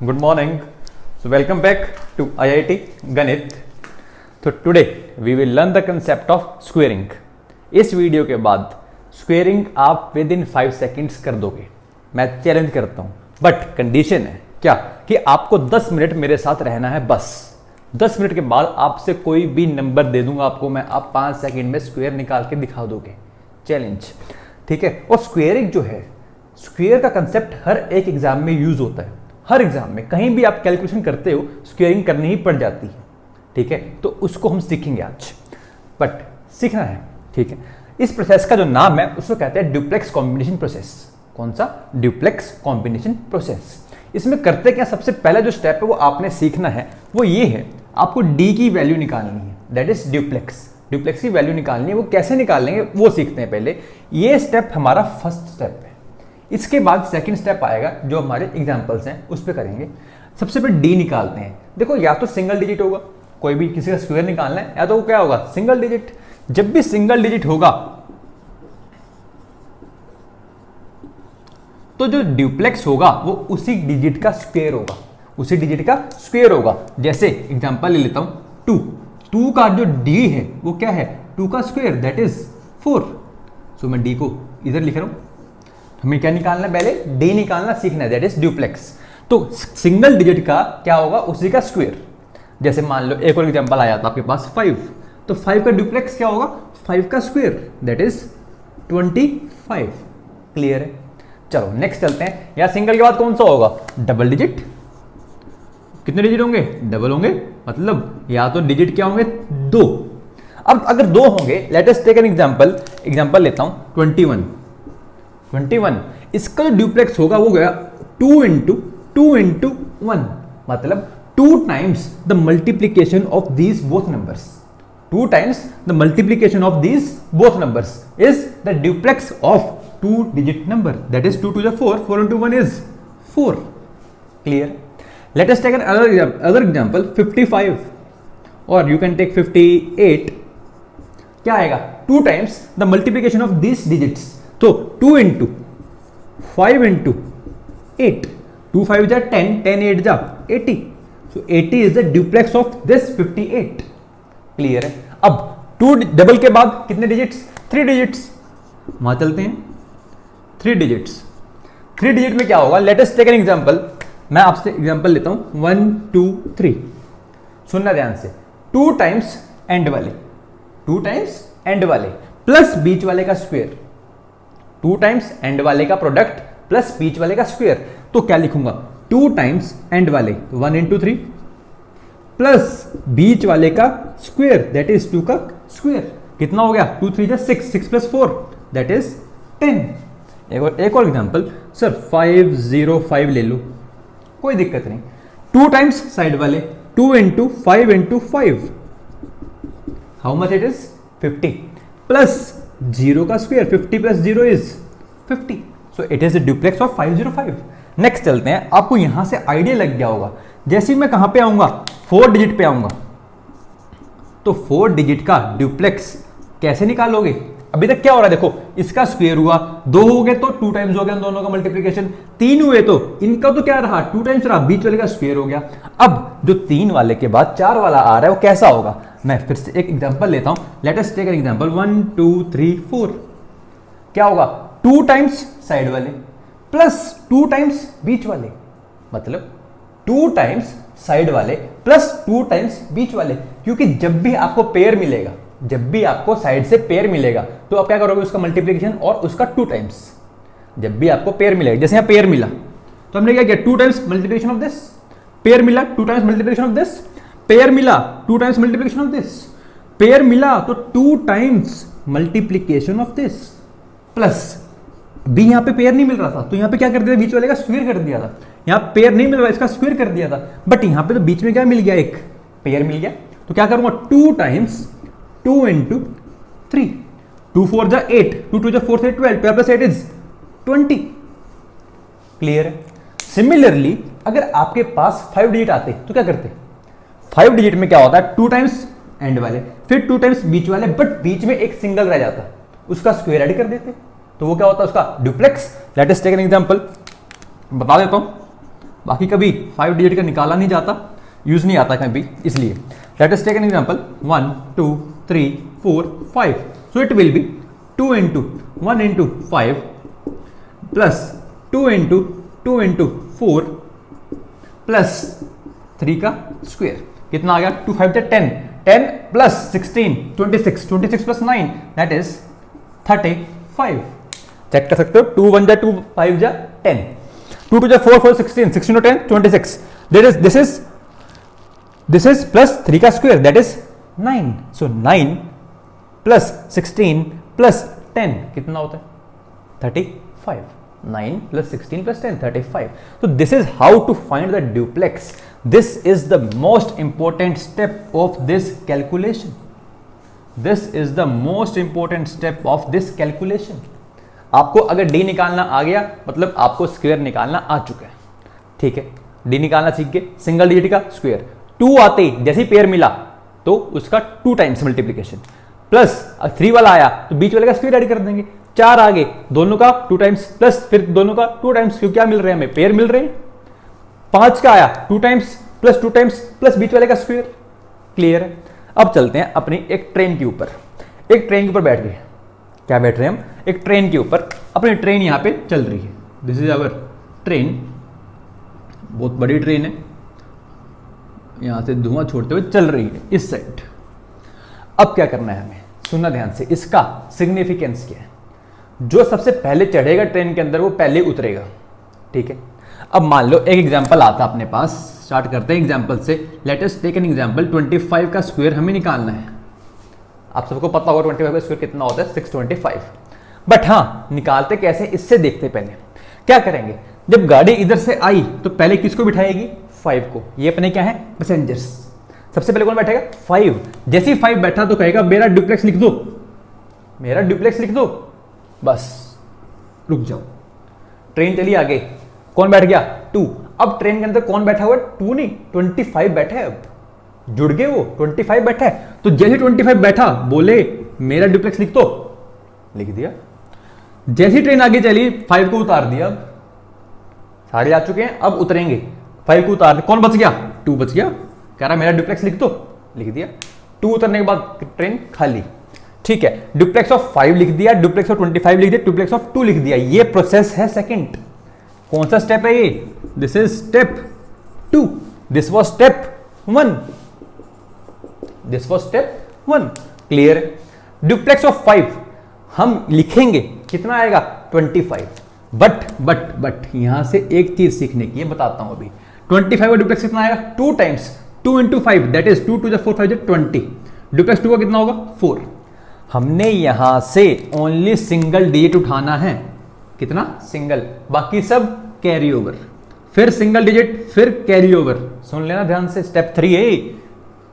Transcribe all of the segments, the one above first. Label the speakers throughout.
Speaker 1: Good morning. So welcome back to IIT Ganit. So today we will learn the concept of squaring. इस video के बाद squaring आप with in 5 seconds कर दोगे, मैं challenge करता हूं, बट कंडीशन है क्या कि आपको 10 मिनट मेरे साथ रहना है बस। 10 मिनट के बाद आपसे कोई भी नंबर दे दूंगा आपको मैं, आप 5 सेकेंड में स्क्वेयर निकाल के दिखा दोगे। चैलेंज, ठीक है। और स्क्वेयरिंग जो है, स्क्वेयर का कंसेप्ट हर एक एग्जाम में यूज होता है। हर एग्जाम में कहीं भी आप कैलकुलेशन करते हो स्क्वेयरिंग करनी ही पड़ जाती है, ठीक है। तो उसको हम सीखेंगे आज, बट सीखना है, ठीक है। इस प्रोसेस का जो नाम है उसको कहते हैं ड्यूप्लेक्स कॉम्बिनेशन प्रोसेस। कौन सा? Duplex combination process. इसमें करते क्या, सबसे पहला जो स्टेप है वो आपने सीखना है, वो ये है, आपको डी की वैल्यू निकालनी है, दैट इज ड्यूप्लेक्स। ड्यूप्लेक्स की वैल्यू निकालनी है, वो कैसे निकालेंगे वो सीखते हैं पहले। ये स्टेप हमारा फर्स्ट स्टेप है। इसके बाद सेकंड स्टेप आएगा जो हमारे एग्जांपल्स हैं उस पर करेंगे। सबसे पहले डी निकालते हैं। देखो, या तो सिंगल डिजिट होगा, कोई भी किसी का स्क्वायर निकालना है, या तो वो क्या होगा, सिंगल डिजिट। जब भी सिंगल डिजिट होगा तो जो ड्यूप्लेक्स होगा वो उसी डिजिट का स्क्वायर होगा, उसी डिजिट का स्क्वायर होगा। जैसे एग्जांपल ले लेता हूं, 2 का जो डी है वो क्या है, 2 का स्क्वायर, दैट इज 4। सो मैं डी को इधर लिख रहा हूं। हमें क्या निकालना है, पहले डी निकालना सीखना है, दैट इज ड्यूप्लेक्स। तो सिंगल डिजिट का क्या होगा, उसी का स्क्वायर। जैसे मान लो एक और एग्जांपल आया था आपके पास 5, तो 5 का ड्यूप्लेक्स क्या होगा, 5 का स्क्वायर, दैट इज 25। क्लियर है। चलो नेक्स्ट चलते हैं। या सिंगल के बाद कौन सा होगा, डबल डिजिट। कितने डिजिट होंगे, डबल होंगे, मतलब या तो डिजिट क्या होंगे, 2। अब अगर 2 होंगे, let us take an example लेता हूं 21। इसका जो ड्यूप्लेक्स होगा वो गया 2 into 1, मतलब 2 times the multiplication of these both numbers. 2 times the multiplication of these both numbers is the duplex of 2-digit number, that is 2 to the 4, 4 into 1 is 4. Clear? Let us take another example 55, or you can take 58. क्या आएगा, 2 times the multiplication of these digits, तो 2 into 5 into 8, 2 5 जा 10, 10 8 जा 80, so 80 is the duplex of this 58. Clear है। अब 2 double के बाद कितने डिजिट्स, 3 डिजिट्स। वहां चलते हैं, 3 डिजिट्स। 3 डिजिट में क्या होगा, let us take an example. मैं आपसे एग्जांपल लेता हूं 1 2 3। सुनना ध्यान से, 2 टाइम्स एंड वाले, 2 टाइम्स एंड वाले प्लस बीच वाले का स्क्वायर, 2 टाइम्स एंड वाले का प्रोडक्ट प्लस बीच वाले का स्क्वायर। तो क्या लिखूंगा, 2 टाइम्स एंड वाले 1 into 3 प्लस बीच वाले का स्क्वायर, दैट इज 2 का स्क्वायर। कितना हो गया, 2 3 6, 6 plus 4 दैट इज 10। एक और एग्जांपल, सर 505 ले लो, कोई दिक्कत नहीं। 2 टाइम्स साइड वाले, 2 into 5 into 5, how much it is, 50 plus 0 का square, 50 plus 0 is 50, so it is the duplex of 505। Next चलते हैं। आपको यहां से आइडिया लग गया होगा, जैसे ही मैं कहां पे आऊंगा, 4 डिजिट पे आऊंगा, तो 4 डिजिट का ड्यूप्लेक्स कैसे निकालोगे। अभी तक क्या हो रहा है, देखो इसका स्क्वायर हुआ, 2 हो गए तो 2 टाइम्स हो गया, दोनों का मल्टीप्लिकेशन। 3 हुए तो इनका तो क्या रहा, 2 टाइम्स रहा, बीच वाले का स्क्वायर हो गया। अब जो 3 वाले के बाद 4 वाला आ रहा है वो कैसा होगा, मैं फिर से एक एग्जांपल लेता हूं, let us take an example 1 2 3 4। क्या होगा, 2 टाइम्स साइड वाले प्लस 2 टाइम्स बीच वाले, मतलब 2 टाइम्स साइड वाले प्लस 2 टाइम्स बीच वाले। क्योंकि जब भी आपको पेयर मिलेगा, जब भी आपको साइड से पेयर मिलेगा, तो आप क्या करोगे, उसका मल्टीप्लिकेशन और उसका 2 टाइम्स। जब भी आपको पेयर मिलेगा, जैसे यहां पेयर मिला तो हमने क्या किया, 2 times multiplication of this, pair मिला 2 times multiplication of this, pair मिला 2 times multiplication of this, pair मिला तो 2 times multiplication of this, plus B यहां पे पेयर नहीं मिल रहा था तो यहां पे क्या कर दिया, बीच वाले का स्क्वायर कर दिया था। यहां पेयर नहीं मिल रहा, इसका स्क्वायर कर दिया था, बट यहां पे तो बीच में क्या मिल गया, एक पेयर मिल गया। तो क्या करूंगा, 2 टाइम्स 2 into 3, 2 4 जा 8, 2 2 जा 4 से 12, 12 plus 8 is 20। क्लियर है। सिमिलरली अगर आपके पास 5 डिजिट आते तो क्या करते, 5 डिजिट में क्या होता है, 2 टाइम्स एंड वाले फिर 2 टाइम्स बीच वाले, बट बीच में एक सिंगल रह जाता, उसका स्क्वायर ऐड कर देते, तो वो क्या होता है, उसका duplex. Let us take an example, बता देता हूं बाकी कभी 5 डिजिट का निकाला नहीं जाता, यूज नहीं आता कभी, इसलिए let us take an example 1 2 3 4 5, so it will be 2 into 1 into 5 plus 2 into 2 into 4 plus 3 का स्क्वायर, कितना आ गया 2 5 10, 10 plus 16 26, 26 plus 9 that is 35। Check कर सकते हो, 2 1 जा 2 5 जा 10, 2 2 जा 4 4 16, 16 10 26, this is plus 3 का square that is 9, so 9 plus 16 plus 10 कितना होता है 35, 9 plus 16 plus 10 35। so this is how to find the duplex, this is the most important step of this calculation, this is the most important step of this calculation। आपको अगर d निकालना आ गया मतलब आपको square निकालना आ चुका है, ठीक है, d निकालना सीख गए, सिंगल डिजिट का स्क्वायर, 2 आते जैसे ही पेयर मिला तो उसका 2 टाइम्स मल्टीप्लीकेशन, प्लस 3 वाला आया तो बीच वाले का स्क्वायर ऐड कर देंगे, 4 आगे दोनों का 2 टाइम्स प्लस फिर दोनों का 2 टाइम्स, क्यों क्या मिल रहे हैं हमें पेयर मिल रहे हैं, 5 का आया 2 टाइम्स प्लस 2 टाइम्स प्लस बीच वाले का स्क्वायर, क्लियर है। अब चलते हैं अपनी एक ट्रेन के ऊपर, एक ट्रेन के ऊपर बैठ गए, क्या बैठ रहे हैं हम, एक ट्रेन के ऊपर, अपनी ट्रेन यहां पे चल रही है, दिस इज आवर ट्रेन, बहुत बड़ी ट्रेन है, यहां से धुआं छोड़ते हुए चल रही है इस साइड। अब क्या करना है हमें, सुनना ध्यान से, इसका सिग्निफिकेंस क्या है, जो सबसे पहले चढ़ेगा ट्रेन के अंदर वो पहले उतरेगा, ठीक है। अब मान लो एक एग्जांपल आता अपने पास, स्टार्ट करते हैं एग्जांपल से, let us take an example, 25 का स्क्वायर हमें निकालना है, आप सबको पता होगा 25 का स्क्वायर कितना होता है 625, बट हाँ निकालते कैसे इससे देखते, पहले क्या करेंगे, जब गाड़ी इधर से आई तो पहले किसको बिठाएगी 5 को, ये अपने क्या है पैसेंजर्स, सबसे पहले कौन बैठेगा 5, जैसे ही 5 बैठा तो कहेगा मेरा डुप्लेक्स लिख दो, मेरा डुप्लेक्स लिख दो, बस रुक जाओ, ट्रेन चली आगे, कौन बैठ गया 2, अब ट्रेन के अंदर कौन बैठा हुआ है 2 नहीं 25 बैठा है, अब जुड़ गए वो 25 बैठा है, तो जैसे 25 बैठा बोले मेरा डुप्लेक्स लिख दो, लिख दिया, जैसी ट्रेन आगे चली 5 को उतार दिया, अब सारे आ चुके हैं, अब उतरेंगे 5 को उतार दिया, कौन बच गया 2 बच गया, कह रहा मेरा डुप्लेक्स लिख दो, लिख दिया, 2 उतरने के बाद ट्रेन खाली, ठीक है, डुप्लेक्स ऑफ 5 लिख दिया, डुप्लेक्स ऑफ 25 लिख दिया, डुप्लेक्स ऑफ 2 लिख दिया, ये प्रोसेस है सेकंड, कौन सा स्टेप है ये, this is step 2, this was step 1, this was step 1, clear. Duplex of 5 हम लिखेंगे कितना आएगा 25, बट यहां से एक चीज सीखने की है, बताता हूं अभी, 25 का डुप्लेक्स कितना आएगा 2 टाइम्स 2 इंटू 5 दैट इज 2 2 जा 4 5 जा 20, डुप्लेक्स 2 का कितना होगा 4, हमने यहां से ओनली सिंगल डिजिट उठाना है, कितना सिंगल, बाकी सब कैरी ओवर, फिर सिंगल डिजिट फिर कैरी ओवर, सुन लेना ध्यान से, स्टेप 3 है,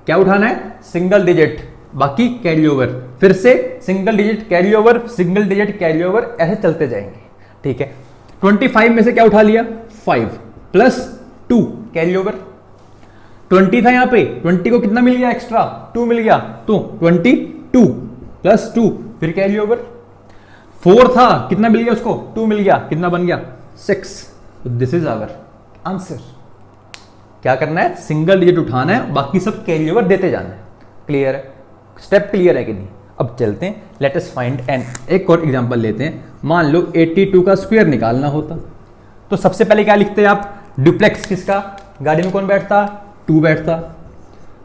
Speaker 1: क्या उठाना है सिंगल डिजिट बाकी कैरी ओवर, फिर से single digit carry over, single digit carry over, ऐसे चलते जाएंगे, ठीक है। 25 में से क्या उठा लिया 5 प्लस 2 कैरी ओवर, 20 था यहां पे, 20 को कितना मिल गया एक्स्ट्रा 2 मिल गया, तो 22 प्लस 2 फिर कैरी ओवर, 4 था कितना मिल गया उसको 2 मिल गया, कितना बन गया 6, दिस इज आवर आंसर। क्या करना है सिंगल डिजिट उठाना है, बाकी सब कैरी ओवर देते जाना है, क्लियर है, स्टेप क्लियर है कि नहीं। अब चलते हैं, लेट अस फाइंड एन, एक और एग्जांपल लेते हैं, मान लो 82 का स्क्वायर निकालना होता तो सबसे पहले क्या लिखते हैं आप, डुप्लेक्स किसका, गाड़ी में कौन बैठता 2 बैठता,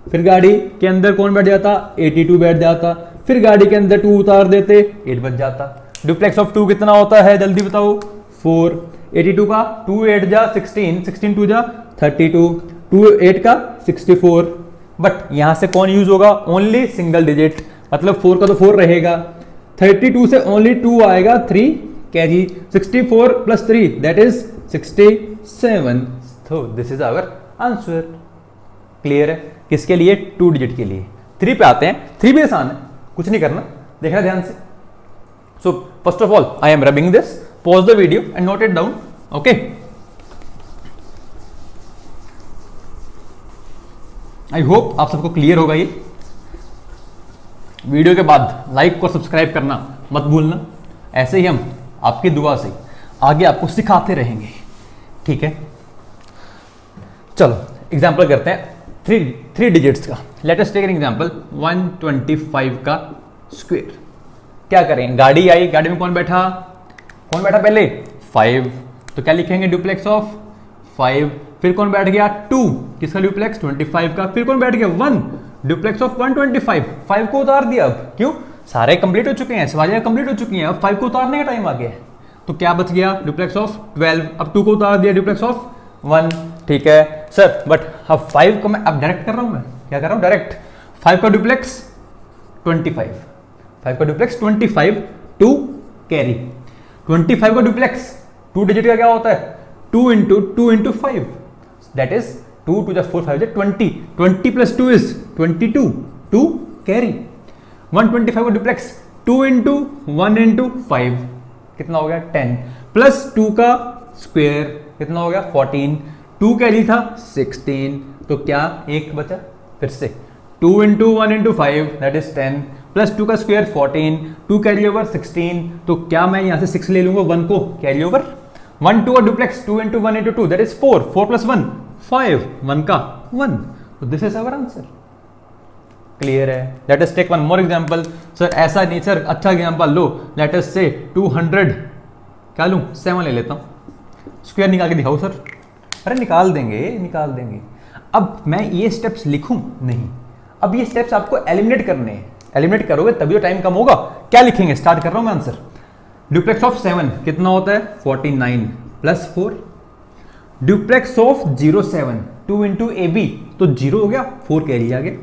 Speaker 1: फिर गाड़ी के अंदर कौन बैठ जाता 82 बैठ जाता, फिर गाड़ी के अंदर 2 उतार देते 8 बच जाता, डुप्लेक्स ऑफ 2 कितना होता है जल्दी बताओ 4, 82 का 2 8 जा 16, 16 2 जा 32, 2 8 का 64, बट यहां से कौन यूज होगा ओनली सिंगल डिजिट, मतलब 4 का तो 4 रहेगा, 32 से ओनली 2 आएगा 3 कैरी, 64 प्लस 3 दैट इज 67, तो this is our answer, clear है, किसके लिए 2 डिजिट के लिए। 3 पे आते हैं, 3 भी आसान है, कुछ नहीं करना, देखना ध्यान से। So first of all I am rubbing this, pause the video and note it down, okay. I hope आप सबको क्लियर होगा ये। वीडियो के बाद लाइक और सब्सक्राइब करना मत भूलना, ऐसे ही हम आपकी दुआ से आगे आपको सिखाते रहेंगे, ठीक है। चलो एग्जाम्पल करते हैं थ्री डिजिट्स का। Let us take an example 125 का स्क्वायर। क्या करें, गाड़ी आई, गाड़ी में कौन बैठा पहले 5, तो क्या लिखेंगे डुप्लेक्स ऑफ 5। फिर कौन बैठ गया 2, किसका डुप्लेक्स 25 का। फिर कौन बैठ गया 1, डुप्लेक्स ऑफ 125। 5 को उतार दिया, अब क्यों, सारे कंप्लीट हो चुके हैं, सवालियां कंप्लीट हो चुकी हैं, अब 5 को उतारने का टाइम आ गया है। तो क्या बच गया डुप्लेक्स ऑफ 12। अब 2 को उतार दिया, डुप्लेक्स ऑफ 1। ठीक है सर, बट अब 5 को मैं अब डायरेक्ट कर रहा हूं, मैं क्या कर रहा हूं डायरेक्ट। 5 का डुप्लेक्स 25, 5 का डुप्लेक्स 25, 2 कैरी। 25 का डुप्लेक्स 2 डिजिट का क्या होता है 2 into 5, that is 2 to the 4 5 is 20, 20 plus 2 is 22, 2 carry. 125 का डुप्लेक्स 2 इंटू 1 इंटू 5 कितना हो गया 10, प्लस 2 का स्क्वायर कितना हो गया 14, 2 कैरी था 16, तो क्या एक बचा फिर से 2 into 1 into 5 that is 10, plus 2 का स्क्वायर 14, 2 कैरी ओवर 16, तो क्या मैं यहां से 6 ले लूंगा, 1 को कैरी ओवर। 1 2 का duplex 2 into 1 into 2 that is 4, 4 plus 1 5, 1 का 1, तो this is our answer. Clear है। Let us take one more example. Sir ऐसा नहीं सर, अच्छा एग्जांपल लो, लेट अस से 200 क्या लूं 7 ले लेता हूं, स्क्वायर निकाल के दिखाओ सर। अरे निकाल देंगे। अब मैं ये स्टेप्स लिखूं नहीं, अब ये स्टेप्स आपको एलिमिनेट करने हैं, एलिमिनेट करोगे तभी तो टाइम कम होगा। क्या लिखेंगे, स्टार्ट कर रहा हूं मैं आंसर। डुप्लेक्स ऑफ 7 कितना होता है 49 plus 4, duplex of 07 2 into A B, तो 0 हो गया, 4 कैरी आ गया।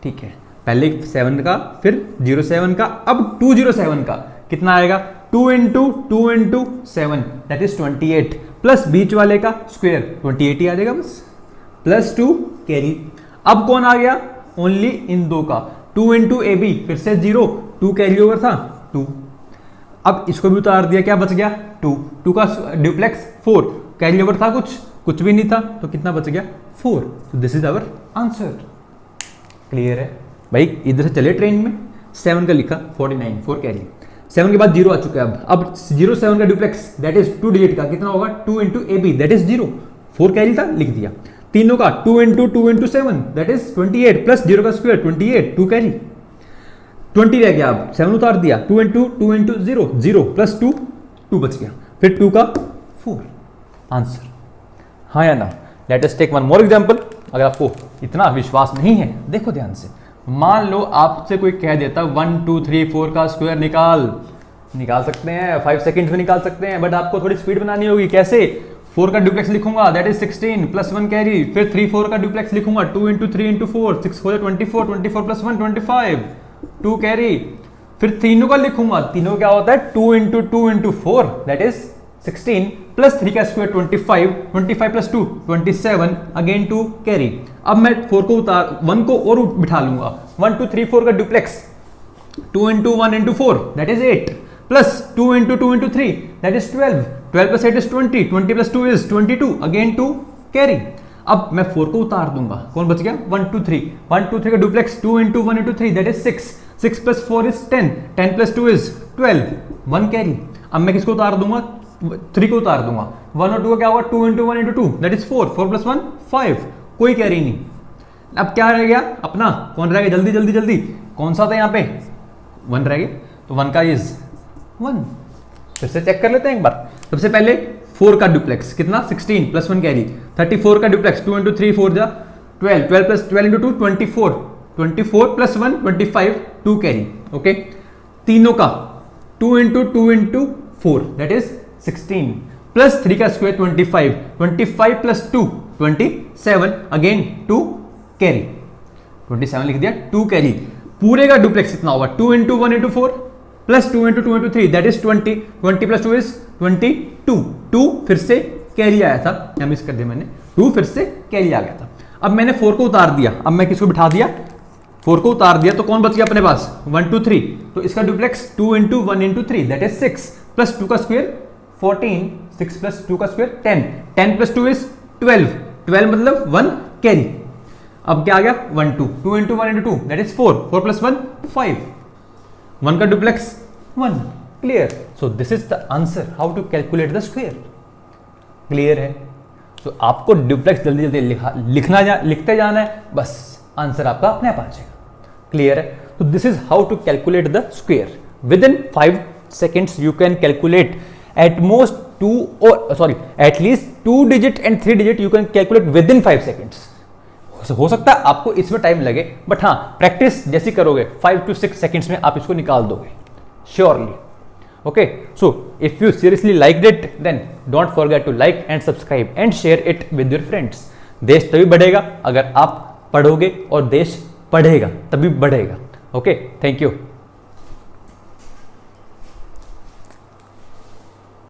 Speaker 1: ठीक है, पहले 7 का फिर 07 का, अब 207 का कितना आएगा 2 इंटू 7 दैट इज 28, प्लस बीच वाले का स्क्वायर 28 ही आ जाएगा बस, प्लस 2 कैरी। अब कौन आ गया ओनली इन दो का 2 इंटू ए बी, फिर से 0, 2 कैरी ओवर था 2, अब इसको भी उतार दिया, क्या बच गया 2 का डुप्लेक्स 4, कैरी ओवर था कुछ भी नहीं था, तो कितना बच गया 4, तो this is our answer. Clear है भाई, इधर से चले ट्रेन में 7 का लिखा 49 4 कैरी, 7 के बाद 0 आ चुका है। अब 07 का डुप्लेक्स दैट इज 2 डिजिट का कितना होगा 2 into A B that is 0, 4 carry था लिख दिया। तीनों का 2 इंटू 7 दैट इज 28, प्लस 0 का स्क्वायर 28, 2 कैरी 20 रह गया, अब 7 उतार दिया, 2 इंटू 0 प्लस 2 बच गया, फिर 2 का 4 आंसर। हाँ या ना। Let us take one more example. अगर आपको इतना विश्वास नहीं है देखो ध्यान से, मान लो आपसे कोई कह देता 1 2 3 4 का स्क्वायर निकाल सकते हैं, 5 सेकंड्स में निकाल सकते हैं, बट आपको थोड़ी स्पीड बनानी होगी। कैसे, 4 का डुप्लेक्स लिखूंगा दैट इज 16 प्लस 1 कैरी, फिर 3 4 का डुप्लेक्स लिखूंगा 2 इंटू 3 इंटू 4 6 4 24, 24 प्लस 1 25, 2 कैरी, फिर तीनों का लिखूंगा, तीनों क्या होता है 2 इंटू 4 दैट इज 16, प्लस 3 का स्क्वायर 25, 25 प्लस 2 27, अगेन 2 कैरी। अब मैं 4 को 1 को और बिठा लूंगा, 1 2 3 4 का duplex 2 into 1 into 4 that is 8, plus 2 into 3 that is 12, 12 plus 8 is 20, 20 plus 2 is 22, again 2 carry. अब मैं 4 को उतार दूंगा, कौन बच गया 1 2 3, 1 2 3 का duplex 2 into 1 into 3 that is 6, 6 plus 4 is 10, 10 plus 2 is 12, 1 carry. अब मैं किसको उतार दूंगा 3 को उतार दूंगा, 1 और 2 का क्या होगा 2 into 1 into 2 that is 4, 4 plus 1 5, कोई कैरी नहीं। अब क्या रह गया अपना, कौन रह गया जल्दी कौन सा था यहाँ पे 1 रह गया, तो 1 का इज 1। फिर से चेक कर लेते हैं एक बार। सबसे पहले 4 का डुप्लेक्स कितना 16 प्लस 1 कैरी, 34 का डुप्लेक्स 2 इंटू 3 4 जा 12, 12 plus 12 into 2 24, 24 plus 1 25, 2 carry. Okay, तीनों का 2 इंटू 4 दैट इज 16, प्लस 3 का स्क्वायर 25, 25 प्लस 2 27, अगेन 2 कैरी, 27 लिख दिया 2 कैरी। पूरे का डुप्लेक्स कितना होगा 2 into 1 into 4 plus 2 into 2 into 3 that is 20, 20 plus 2 is 22, 2 फिर से कैरी आया था, या मिस कर दिया मैंने, 2 फिर से कैरी आ गया था। अब मैंने 4 को उतार दिया, अब मैं किसको बिठा दिया 4 को उतार दिया, तो कौन बच गया अपने पास 1 2 3, तो इसका duplex 2 into 1 into 3 that is 6, plus 2 का स्क्वायर 14, 6 प्लस 2 का स्क्वायर 10, 10 प्लस 2 इज 12, 12 मतलब 1 कैरी। अब क्या आ गया 1 2, 2 into 1 into 2 that is 4, 4 plus 1 5, 1 का duplex 1। Clear. So this is the answer how to calculate the square. Clear है। तो आपको ड्यूप्लेक्स जल्दी जल्दी लिखते जाना है, बस आंसर आपका अपने आप आ जाएगा। क्लियर है? तो this is how to calculate the square. Within 5 seconds you can calculate at most 2 or sorry at least 2 digit and 3 digit you can calculate within 5 seconds। हो सकता है आपको इसमें टाइम लगे, बट हाँ प्रैक्टिस जैसी करोगे 5 to 6 seconds में आप इसको निकाल दोगे surely. Okay, so if you seriously like it then don't forget to like and subscribe and share it with your friends. देश तभी बढ़ेगा अगर आप पढ़ोगे और देश पढ़ेगा तभी बढ़ेगा। Okay, thank you.